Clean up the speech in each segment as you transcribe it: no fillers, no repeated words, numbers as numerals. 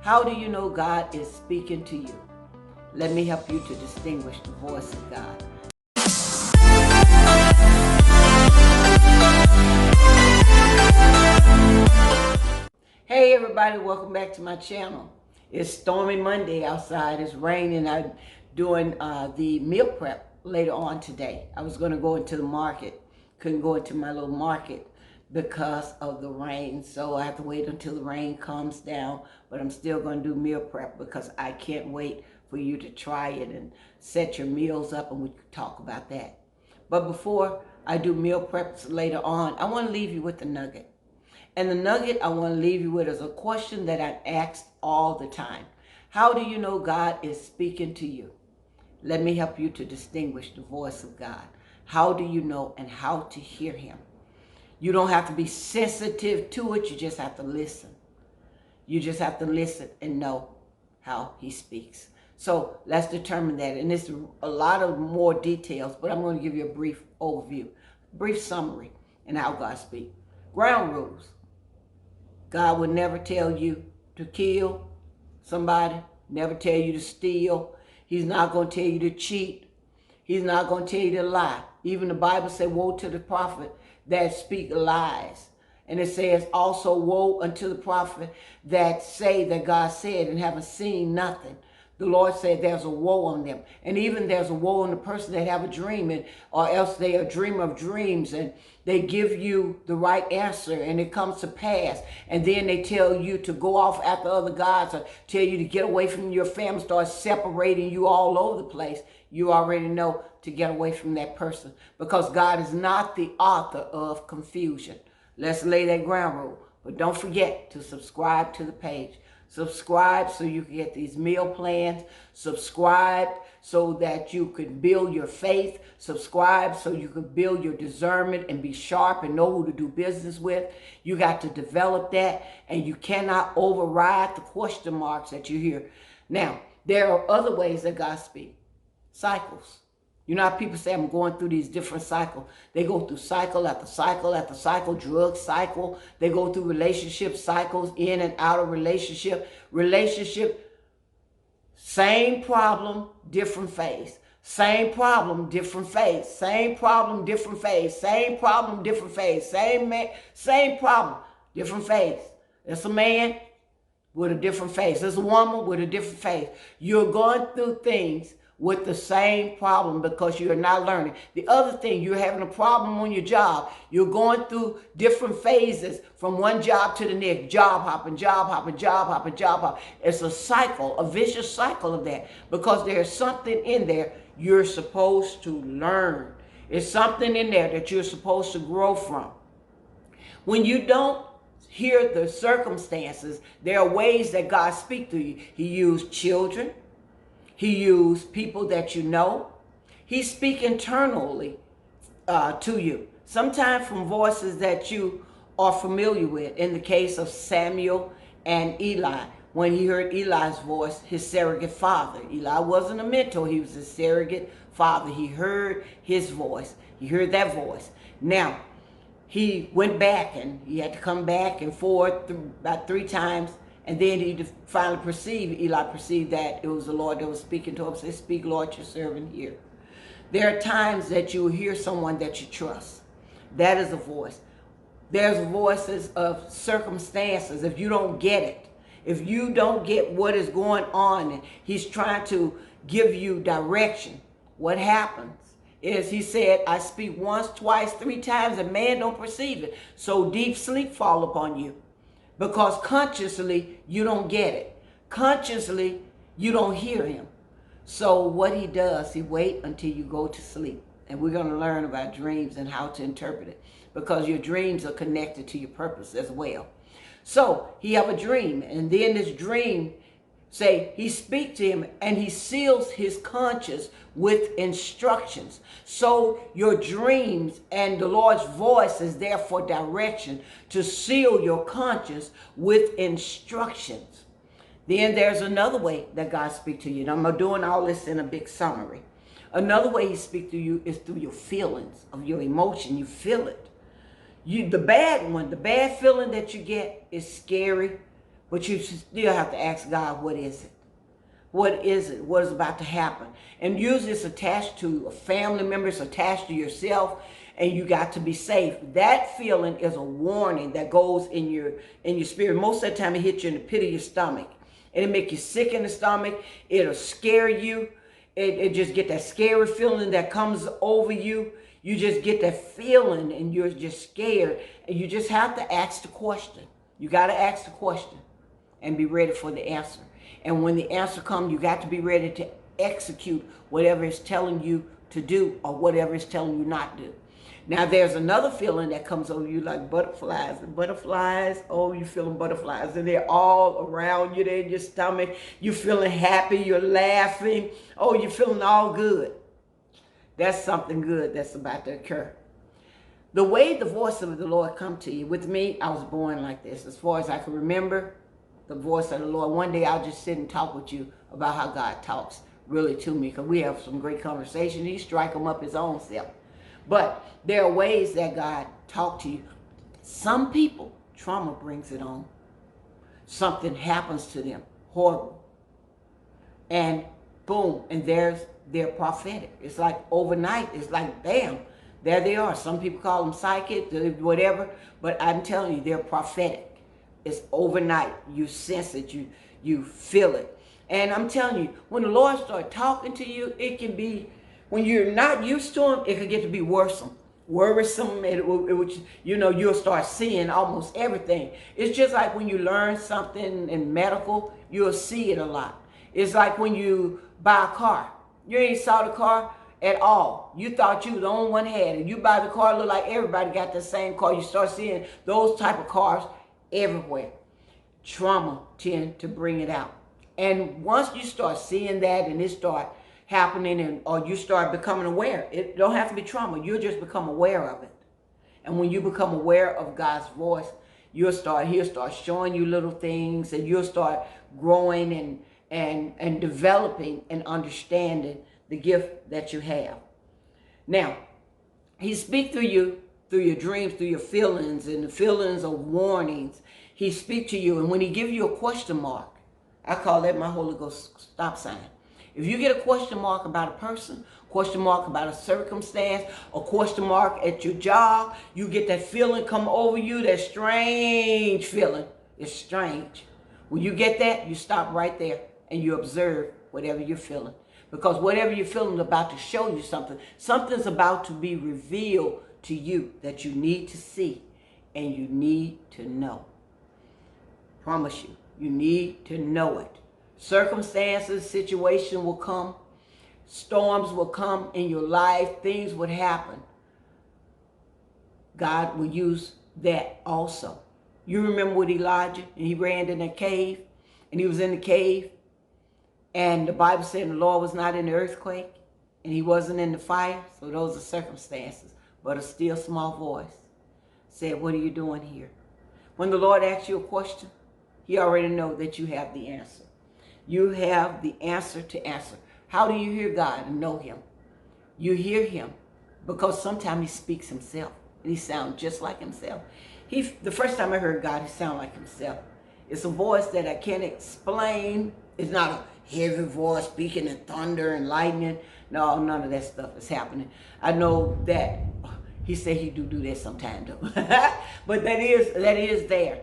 How do you know God is speaking to you? Let me help you to distinguish the voice of God. Hey everybody, welcome back to my channel. It's stormy Monday outside. It's raining. I'm doing the meal prep later on today. I was going to go into the market. Couldn't go into my little market because of the rain. So I have to wait until the rain calms down. But I'm still going to do meal prep because I can't wait for you to try it and set your meals up, and we can talk about that. But before I do meal preps later on, I want to leave you with a nugget. And the nugget I want to leave you with is a question that I'm asked all the time. How do you know God is speaking to you? Let me help you to distinguish the voice of God. How do you know and how to hear him? You don't have to be sensitive to it. You just have to listen. You just have to listen and know how he speaks. So let's determine that. And it's a lot of more details, but I'm going to give you a brief overview, brief summary in how God speaks. Ground rules. God would never tell you to kill somebody, never tell you to steal. He's not going to tell you to cheat. He's not going to tell you to lie. Even the Bible says, woe to the prophet that speak lies. And it says also, woe unto the prophet that say that God said and haven't seen nothing. The Lord said there's a woe on them. And even there's a woe on the person that have a dream, and or else they are a dreamer of dreams, and they give you the right answer and it comes to pass. And then they tell you to go off after other gods, or tell you to get away from your family, start separating you all over the place. You already know to get away from that person, because God is not the author of confusion. Let's lay that ground rule. But don't forget to subscribe to the page. Subscribe so you can get these meal plans. Subscribe so that you can build your faith. Subscribe so you can build your discernment and be sharp and know who to do business with. You got to develop that, and you cannot override the question marks that you hear. Now, there are other ways that God speaks. Cycles. You know how people say, I'm going through these different cycles. They go through cycle after cycle after cycle, drug cycle. They go through relationship cycles, in and out of relationship. Relationship, same problem, different phase. Same problem, different phase. Same problem, different phase. Same problem, different phase. Same problem, different phase. It's a man with a different face. It's a woman with a different face. You're going through things with the same problem because you're not learning. The other thing, you're having a problem on your job. You're going through different phases from one job to the next. Job hopping, job hopping, job hopping, job hopping. It's a cycle, a vicious cycle of that, because there's something in there you're supposed to learn. It's something in there that you're supposed to grow from. When you don't hear the circumstances, there are ways that God speaks to you. He used children. He used people that you know. He speaks internally to you, sometimes from voices that you are familiar with. In the case of Samuel and Eli, when he heard Eli's voice, his surrogate father. Eli wasn't a mentor, he was a surrogate father. He heard his voice. He heard that voice. Now, he went back, and he had to come back and forth about 3 times. And then he finally Eli perceived that it was the Lord that was speaking to him. Said, speak, Lord, your servant here. There are times that you will hear someone that you trust. That is a voice. There's voices of circumstances. If you don't get it, if you don't get what is going on, and he's trying to give you direction, what happens is he said, I speak once, twice, 3 times, and man don't perceive it. So deep sleep fall upon you. Because consciously, you don't get it. Consciously, you don't hear him. So what he does, he wait until you go to sleep. And we're going to learn about dreams and how to interpret it, because your dreams are connected to your purpose as well. So he have a dream, and then this dream, say, he speaks to him and he seals his conscience with instructions. So your dreams and the Lord's voice is there for direction, to seal your conscience with instructions. Then there's another way that God speaks to you. And I'm doing all this in a big summary. Another way he speaks to you is through your feelings, of your emotion. You feel it. The bad one, the bad feeling that you get is scary, But you still have to ask God, what is it? What is it? What is about to happen? And usually it's attached to a family member, it's attached to yourself, and you got to be safe. That feeling is a warning that goes in your spirit. Most of the time it hits you in the pit of your stomach. It'll make you sick in the stomach. It'll scare you. It just get that scary feeling that comes over you. You just get that feeling and you're just scared. And you just have to ask the question. You got to ask the question and be ready for the answer. And when the answer comes, you got to be ready to execute whatever it's telling you to do or whatever it's telling you not to do. Now, there's another feeling that comes over you like butterflies. And butterflies, oh, you're feeling butterflies. And they're all around you. They're in your stomach. You're feeling happy. You're laughing. Oh, you're feeling all good. That's something good that's about to occur. The way the voice of the Lord come to you, with me, I was born like this. As far as I can remember, the voice of the Lord. One day I'll just sit and talk with you about how God talks really to me, because we have some great conversation. He strike him up his own self. But there are ways that God talks to you. Some people, trauma brings it on. Something happens to them, horrible. And boom, and they're prophetic. It's like overnight, it's like bam, there they are. Some people call them psychic, whatever, but I'm telling you, they're prophetic. It's overnight. You sense it. You feel it. And I'm telling you, when the Lord starts talking to you, it can be, when you're not used to him, it can get to be worrisome. You'll start seeing almost everything. It's just like when you learn something in medical, you'll see it a lot. It's like when you buy a car. You ain't saw the car at all. You thought you were the only one had it. You buy the car, look like everybody got the same car. You start seeing those type of cars everywhere. Trauma tend to bring it out. And once you start seeing that and it start happening, or you start becoming aware, it don't have to be trauma. You'll just become aware of it. And when you become aware of God's voice, he'll start showing you little things, and you'll start growing and developing and understanding the gift that you have. Now, he speaks through you, through your dreams, through your feelings, and the feelings of warnings. He speaks to you, and when he gives you a question mark, I call that my Holy Ghost stop sign. If you get a question mark about a person, question mark about a circumstance, a question mark at your job, you get that feeling come over you, that strange feeling. It's strange. When you get that, you stop right there and you observe whatever you're feeling. Because whatever you're feeling is about to show you something. Something's about to be revealed to you that you need to see and you need to know. Promise you, you need to know it. Circumstances, situation will come. Storms will come in your life. Things would happen. God will use that also. You remember with Elijah, and he ran in a cave, and he was in the cave, and the Bible said the Lord was not in the earthquake, and he wasn't in the fire. So those are circumstances. But a still small voice said, what are you doing here? When the Lord asks you a question, he already knows that you have the answer. You have the answer to answer. How do you hear God and know him? You hear him because sometimes he speaks himself, and he sounds just like himself. The first time I heard God, he sounded like himself. It's a voice that I can't explain. It's not a heavy voice speaking in thunder and lightning. No, none of that stuff is happening. I know that he said he do that sometime though. But that is there.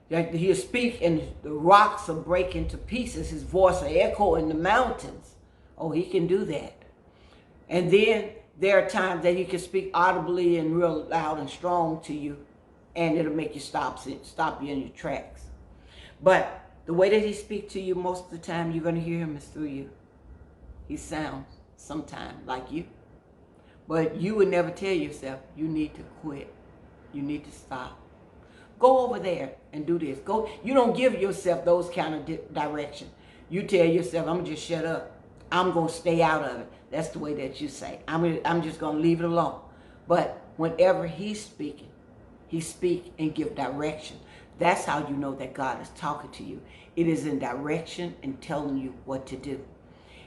He'll speak and the rocks will break into pieces. His voice will echo in the mountains. Oh, he can do that. And then there are times that he can speak audibly and real loud and strong to you, and it'll make you stop you in your tracks. But the way that he speaks to you most of the time, you're going to hear him is through you. He sounds sometimes like you. But you would never tell yourself, you need to quit. You need to stop. Go over there and do this. Go. You don't give yourself those kind of direction. You tell yourself, I'm going to just shut up. I'm going to stay out of it. That's the way that you say. I'm just going to leave it alone. But whenever he's speaking, he speak and give direction. That's how you know that God is talking to you. It is in direction and telling you what to do.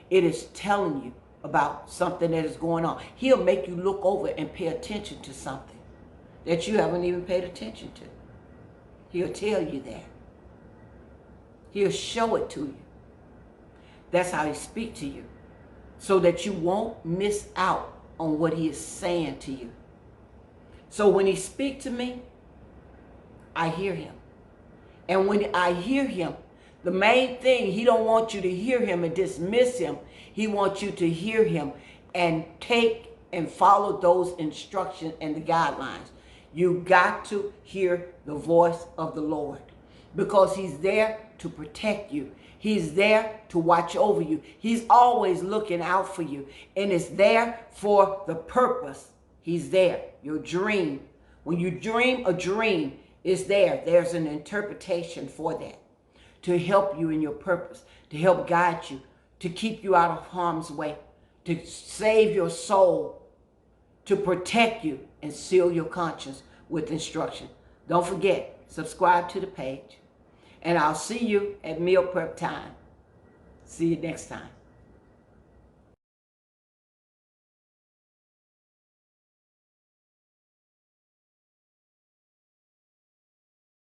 It is telling you about something that is going on. He'll make you look over and pay attention to something that you haven't even paid attention to. He'll tell you that. He'll show it to you. That's how he speaks to you, so that you won't miss out on what he is saying to you. So when he speaks to me, I hear him. And when I hear him, the main thing, he don't want you to hear him and dismiss him. He wants you to hear him and take and follow those instructions and the guidelines. You got to hear the voice of the Lord, because he's there to protect you. He's there to watch over you. He's always looking out for you, and it's there for the purpose. He's there. Your dream. When you dream a dream, it's there. There's an interpretation for that, to help you in your purpose, to help guide you, to keep you out of harm's way, to save your soul, to protect you and seal your conscience with instruction. Don't forget, subscribe to the page, and I'll see you at meal prep time. See you next time.